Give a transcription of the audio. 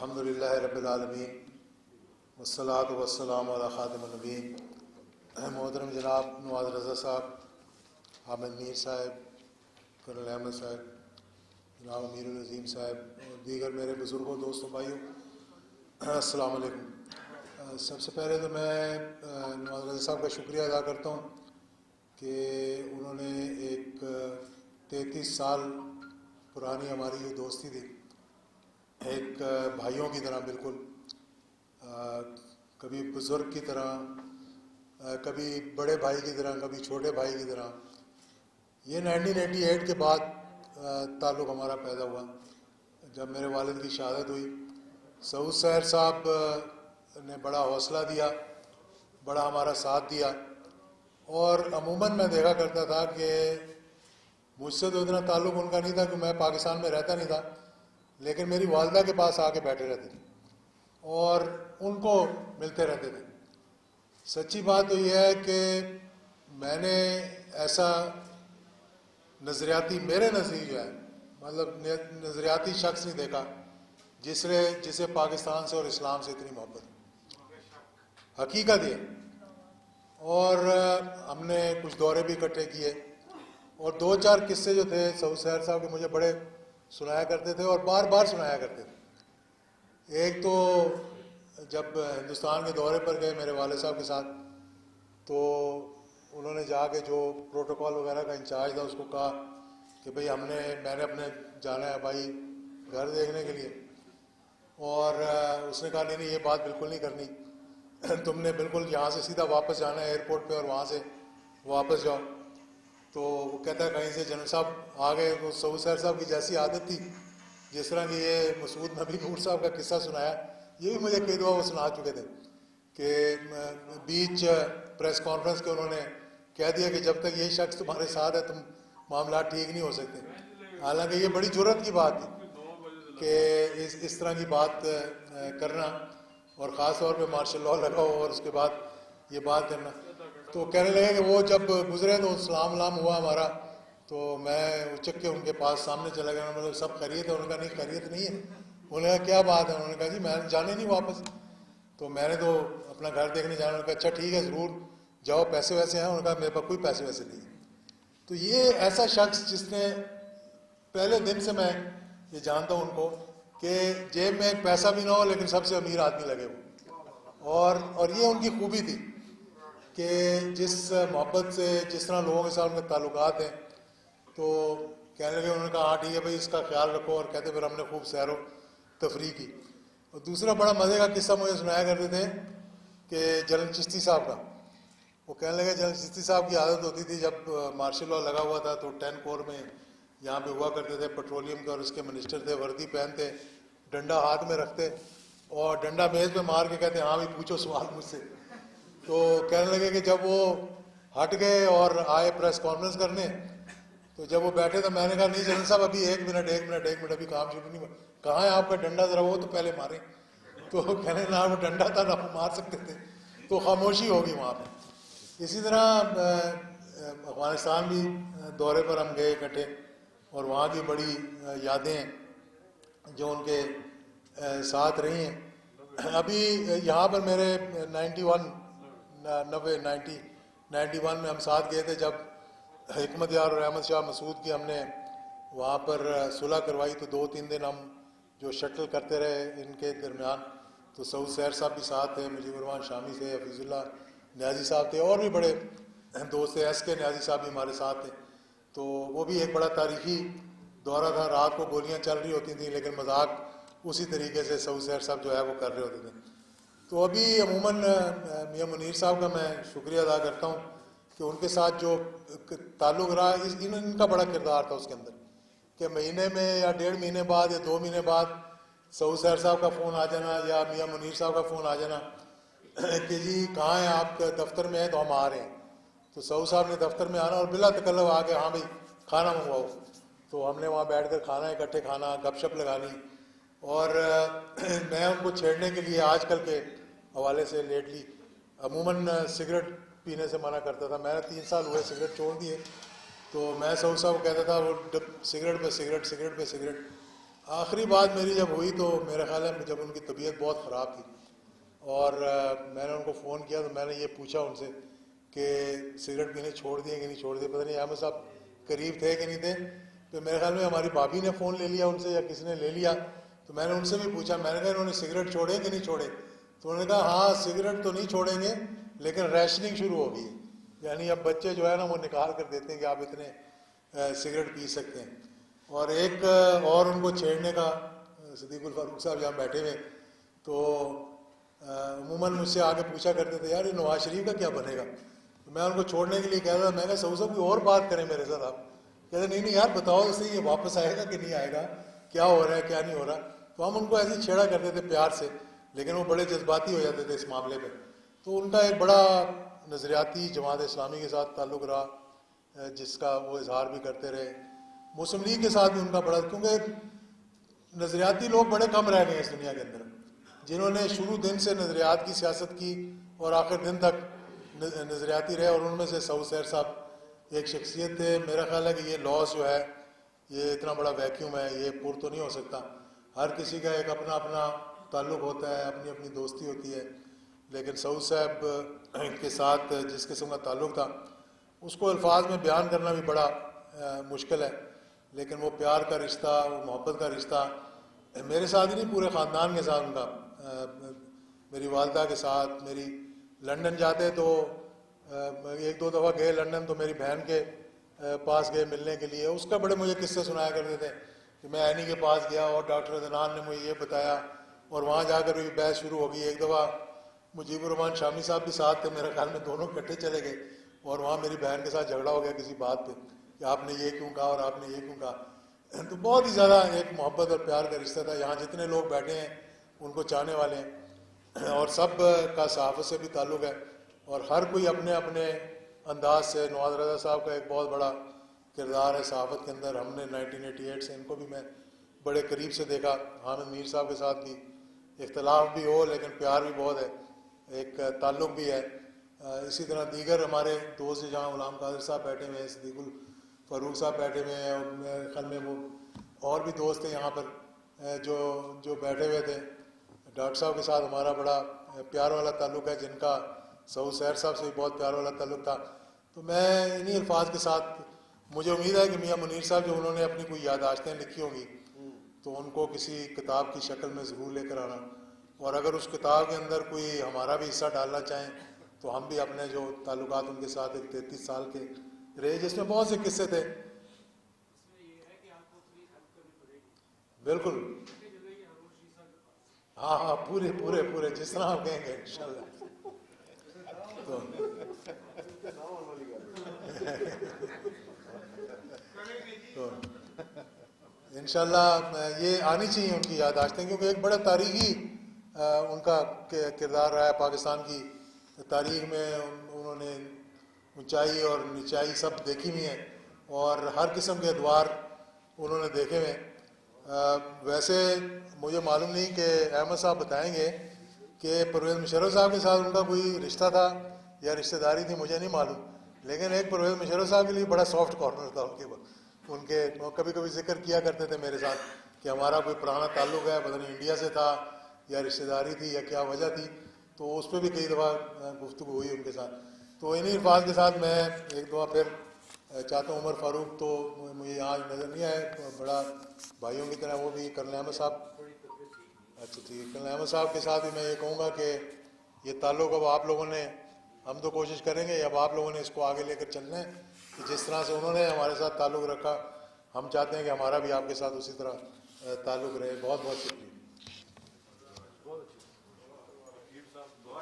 الحمدللہ رب العالمین والصلاۃ والسلام علی خاتم النبیین. محترم جناب نواز رضا صاحب، حامد میر صاحب، کرنل احمد صاحب، جناب امیر العظیم صاحب اور دیگر میرے بزرگوں، دوستوں، بھائیوں، السلام علیکم. سب سے پہلے تو میں نواز رضا صاحب کا شکریہ ادا کرتا ہوں کہ انہوں نے ایک 33 سال پرانی ہماری جو دوستی تھی، ایک بھائیوں کی طرح، بالکل کبھی بزرگ کی طرح، کبھی بڑے بھائی کی طرح، کبھی چھوٹے بھائی کی طرح، یہ 1988 کے بعد تعلق ہمارا پیدا ہوا جب میرے والد کی شہادت ہوئی. سعود سحر صاحب نے بڑا حوصلہ دیا، بڑا ہمارا ساتھ دیا، اور عموماً میں دیکھا کرتا تھا کہ مجھ سے تو اتنا تعلق ان کا نہیں تھا کہ میں پاکستان میں رہتا نہیں تھا، لیکن میری والدہ کے پاس آ کے بیٹھے رہتے تھے اور ان کو ملتے رہتے تھے. سچی بات تو یہ ہے کہ میں نے ایسا نظریاتی، میرے نزدیک جو ہے، مطلب نظریاتی شخص نہیں دیکھا جسے پاکستان سے اور اسلام سے اتنی محبت. حقیقت یہ. اور ہم نے کچھ دورے بھی اکٹھے کیے اور 2-4 قصے جو تھے سعود سحر صاحب کے مجھے بڑے سنایا کرتے تھے اور بار بار سنایا کرتے تھے. ایک تو جب ہندوستان کے دورے پر گئے میرے والد صاحب کے ساتھ، تو انہوں نے جا کے جو پروٹوکول وغیرہ کا انچارج تھا اس کو کہا کہ بھئی میں نے اپنے جانا ہے بھائی گھر دیکھنے کے لیے، اور اس نے کہا نہیں یہ بات بالکل نہیں کرنی، تم نے بالکل یہاں سے سیدھا واپس جانا ہے ایئرپورٹ پہ اور وہاں سے واپس جاؤ. تو وہ کہتا ہے کہیں سے جنرل صاحب آ گئے. وہ سعود سحر صاحب کی جیسی عادت تھی، جس طرح کہ یہ مسعود نبی نور صاحب کا قصہ سنایا، یہ بھی مجھے کئی دفعہ وہ سنا چکے تھے کہ بیچ پریس کانفرنس کے انہوں نے کہہ دیا کہ جب تک یہ شخص تمہارے ساتھ ہے تم معاملات ٹھیک نہیں ہو سکتے. حالانکہ یہ بڑی جرأت کی بات تھی کہ اس طرح کی بات کرنا، اور خاص طور پہ مارشل لاء لگاؤ اور اس کے بعد یہ بات کرنا. تو کہنے لگے کہ وہ جب گزرے تو سلام ہوا ہمارا، تو میں اچک کے ان کے پاس سامنے چلا گیا. مطلب سب خیریت ہے؟ انہوں نے کہا نہیں خیریت نہیں ہے. انہوں نے کہا کیا بات ہے؟ انہوں نے کہا جی میں جانے نہیں واپس. تو میں نے تو اپنا گھر دیکھنے جانا. انہوں نے کہا اچھا ٹھیک ہے ضرور جاؤ، پیسے ویسے ہیں؟ انہوں نے کہا میرے پاس کوئی پیسے ویسے نہیں ہیں. تو یہ ایسا شخص جس نے پہلے دن سے، میں یہ جانتا ہوں ان کو، کہ جیب میں ایک پیسہ بھی نہ ہو لیکن سب سے امیر آدمی لگے وہ. اور یہ ان کی خوبی تھی کہ جس محبت سے، جس طرح لوگوں کے ساتھ ان کے تعلقات ہیں. تو کہنے لگے، انہوں نے کہا ہاں ٹھیک ہے بھائی اس کا خیال رکھو، اور کہتے پھر ہم نے خوب سیر و تفریح کی. اور دوسرا بڑا مزے کا قصہ مجھے سنایا کرتے تھے کہ جنرل چشتی صاحب کا. وہ کہنے لگے جنرل چشتی صاحب کی عادت ہوتی تھی جب مارشل لاء لگا ہوا تھا تو 10 کور میں یہاں پہ ہوا کرتے تھے، پیٹرولیم کے اور اس کے منسٹر تھے، وردی پہنتے، ڈنڈا ہاتھ میں رکھتے اور ڈنڈا میز پہ مار کے کہتے ہاں بھی پوچھو سوال مجھ سے. تو کہنے لگے کہ جب وہ ہٹ گئے اور آئے پریس کانفرنس کرنے، تو جب وہ بیٹھے تو میں نے کہا نہیں جنرل صاحب ابھی ایک منٹ ابھی کام شروع نہیں ہوا. کہاں ہے آپ کا ڈنڈا؟ ذرا وہ تو پہلے ماریں. تو کہنے نہ وہ ڈنڈا تھا نہ وہ مار سکتے تھے. تو خاموشی ہوگی وہاں پہ. اسی طرح افغانستان بھی دورے پر ہم گئے اکٹھے، اور وہاں کی بڑی یادیں جو ان کے ساتھ رہی ہیں. ابھی یہاں پر میرے 91 میں ہم ساتھ گئے تھے جب حکمت یار اور احمد شاہ مسعود کی ہم نے وہاں پر صلح کروائی. تو 2-3 دن ہم جو شٹل کرتے رہے ان کے درمیان. تو سعود سحر صاحب بھی ساتھ تھے، مجیب الرحمان شامی تھے، حفیظ اللہ نیازی صاحب تھے، اور بھی بڑے دوست تھے. ایس کے نیازی صاحب بھی ہمارے ساتھ تھے. تو وہ بھی ایک بڑا تاریخی دورہ تھا. رات کو گولیاں چل رہی ہوتی تھیں لیکن مذاق اسی طریقے سے سعود سحر صاحب جو ہے وہ کر رہے ہوتے تھے. تو ابھی عموماً میاں منیر صاحب کا میں شکریہ ادا کرتا ہوں کہ ان کے ساتھ جو تعلق رہا، ان کا بڑا کردار تھا اس کے اندر، کہ مہینے میں یا 1.5 مہینے بعد یا 2 مہینے بعد سعود سحر صاحب کا فون آ جانا یا میاں منیر صاحب کا فون آ جانا کہ جی کہاں ہیں آپ؟ دفتر میں ہیں تو ہم آ رہے ہیں. تو سعود صاحب نے دفتر میں آنا اور بلا تکلف آ کے ہاں بھائی کھانا منگواؤ. تو ہم نے وہاں بیٹھ کر کھانا اکٹھے کھانا، گپ شپ لگانی. اور میں ان کو چھیڑنے کے لیے آج کل کے حوالے سے لیٹلی عموماً سگریٹ پینے سے منع کرتا تھا. میں نے 3 سال ہوئے سگریٹ چھوڑ دیے. تو میں سعود صاحب کو کہتا تھا وہ سگریٹ پہ سگریٹ. آخری بات میری جب ہوئی تو میرے خیال ہے جب ان کی طبیعت بہت خراب تھی اور میں نے ان کو فون کیا تو میں نے یہ پوچھا ان سے کہ سگریٹ پینے چھوڑ دیے کہ نہیں چھوڑ دیے. پتہ نہیں احمد صاحب قریب تھے کہ نہیں تھے. تو میرے خیال میں ہماری بھابھی نے فون لے لیا ان سے یا کسی نے لے لیا. تو میں نے ان سے بھی پوچھا, میں نے کہا انہوں نے سگریٹ چھوڑے کہ نہیں چھوڑے. تو انہوں نے کہا ہاں سگریٹ تو نہیں چھوڑیں گے لیکن ریشننگ شروع ہوگی, یعنی اب بچے جو ہے نا وہ نکال کر دیتے ہیں کہ آپ اتنے سگریٹ پی سکتے ہیں. اور ایک اور ان کو چھیڑنے کا, صدیق الفاروق صاحب یہاں بیٹھے ہوئے تو عموماً مجھ سے آگے پوچھا کرتے تھے یار یہ نواز شریف کا کیا بنے گا. تو میں ان کو چھوڑنے کے لیے کہہ رہا تھا, میں کہا سعود صاحب کوئی اور بات کریں میرے ساتھ. آپ کہتے نہیں نہیں یار بتاؤ اسے یہ واپس آئے گا کہ نہیں آئے گا, کیا ہو رہا ہے کیا نہیں ہو رہا. تو ہم ان کو ایسے چھیڑا کرتے تھے پیار سے, لیکن وہ بڑے جذباتی ہو جاتے تھے اس معاملے پہ. تو ان کا ایک بڑا نظریاتی جماعت اسلامی کے ساتھ تعلق رہا, جس کا وہ اظہار بھی کرتے رہے. مسلم لیگ کے ساتھ بھی ان کا بڑا, کیونکہ نظریاتی لوگ بڑے کم رہ گئے اس دنیا کے اندر جنہوں نے شروع دن سے نظریات کی سیاست کی اور آخر دن تک نظریاتی رہے. اور ان میں سے سعود سیر صاحب ایک شخصیت تھے. میرا خیال ہے کہ یہ لاس جو ہے یہ اتنا بڑا ویکیوم ہے, یہ پر تو نہیں ہو سکتا. ہر کسی کا ایک اپنا اپنا تعلق ہوتا ہے, اپنی اپنی دوستی ہوتی ہے. لیکن سعود صاحب کے ساتھ جس قسم کا تعلق تھا اس کو الفاظ میں بیان کرنا بھی بڑا مشکل ہے. لیکن وہ پیار کا رشتہ, وہ محبت کا رشتہ میرے ساتھ ہی نہیں پورے خاندان کے ساتھ ان کا, میری والدہ کے ساتھ. میری لنڈن جاتے تو ایک دو دفعہ گئے لنڈن تو میری بہن کے پاس گئے ملنے کے لیے. اس کا بڑے مجھے قصے سنایا کرتے تھے کہ میں اینی کے پاس گیا اور ڈاکٹر عدنان نے مجھے یہ بتایا اور وہاں جا کر بھی بحث شروع ہو گئی. ایک دفعہ مجیب الرحمان شامی صاحب بھی ساتھ تھے, میرے خیال میں دونوں اکٹھے چلے گئے اور وہاں میری بہن کے ساتھ جھگڑا ہو گیا کسی بات پہ کہ آپ نے یہ کیوں کہا اور آپ نے یہ کیوں کہا. تو بہت ہی زیادہ ایک محبت اور پیار کا رشتہ تھا. یہاں جتنے لوگ بیٹھے ہیں ان کو چاہنے والے ہیں اور سب کا صحافت سے بھی تعلق ہے اور ہر کوئی اپنے اپنے انداز سے. نواز رضا صاحب کا ایک بہت بڑا کردار ہے صحافت کے اندر. ہم نے 1988 سے ان کو بھی میں بڑے قریب سے دیکھا. حامد میر صاحب کے ساتھ بھی اختلاف بھی ہو لیکن پیار بھی بہت ہے, ایک تعلق بھی ہے. اسی طرح دیگر ہمارے دوست جہاں غلام قادر صاحب بیٹھے ہوئے ہیں, صدیق الفاروق صاحب بیٹھے ہوئے ہیں, اور میرے خیال میں وہ اور بھی دوست ہیں یہاں پر جو بیٹھے ہوئے تھے. ڈاکٹر صاحب کے ساتھ ہمارا بڑا پیار والا تعلق ہے, جن کا سعود سیر صاحب سے بھی بہت پیار والا تعلق تھا. تو میں انہی الفاظ کے ساتھ, مجھے امید ہے کہ میاں منیر صاحب جو انہوں نے اپنی کوئی یادداشتیں لکھی ہوں گی تو ان کو کسی کتاب کی شکل میں ضرور لے کر آنا, اور اگر اس کتاب کے اندر کوئی ہمارا بھی حصہ ڈالنا چاہیں تو ہم بھی اپنے جو تعلقات ان کے ساتھ ایک 33 سال کے رہے جس میں بہت سے قصے تھے. بالکل ہاں ہاں پورے پورے پورے جس طرح آپ کہیں گے انشاءاللہ. تو انشاءاللہ یہ آنی چاہیے ان کی یادداشتیں, کیونکہ ایک بڑا تاریخی ان کا کردار رہا ہے پاکستان کی تاریخ میں. انہوں نے اونچائی اور نچائی سب دیکھی ہوئی ہیں اور ہر قسم کے ادوار انہوں نے دیکھے ہوئے. ویسے مجھے معلوم نہیں کہ احمد صاحب بتائیں گے کہ پرویز مشرف صاحب کے ساتھ ان کا کوئی رشتہ تھا یا رشتہ داری تھی, مجھے نہیں معلوم. لیکن ایک پرویز مشرف صاحب کے لیے بڑا سافٹ کارنر تھا ان کے کبھی کبھی ذکر کیا کرتے تھے میرے ساتھ کہ ہمارا کوئی پرانا تعلق ہے, پتہ نہیں انڈیا سے تھا یا رشتہ داری تھی یا کیا وجہ تھی. تو اس پہ بھی کئی دفعہ گفتگو ہوئی ان کے ساتھ. تو انہی الفاظ کے ساتھ میں ایک دفعہ پھر چاہتا ہوں, عمر فاروق تو مجھے یہاں نظر نہیں آئے, بڑا بھائیوں کی طرح وہ بھی, کرنل احمد صاحب, اچھا ٹھیک ہے, کرنل احمد صاحب کے ساتھ بھی میں یہ کہوں گا کہ یہ تعلق اب آپ لوگوں نے, ہم تو کوشش کریں گے, اب آپ لوگوں نے اس کو آگے لے کر چلنا ہے کہ جس طرح سے انہوں نے ہمارے ساتھ تعلق رکھا ہم چاہتے ہیں کہ ہمارا بھی آپ کے ساتھ اسی طرح تعلق رہے. بہت بہت شکریہ.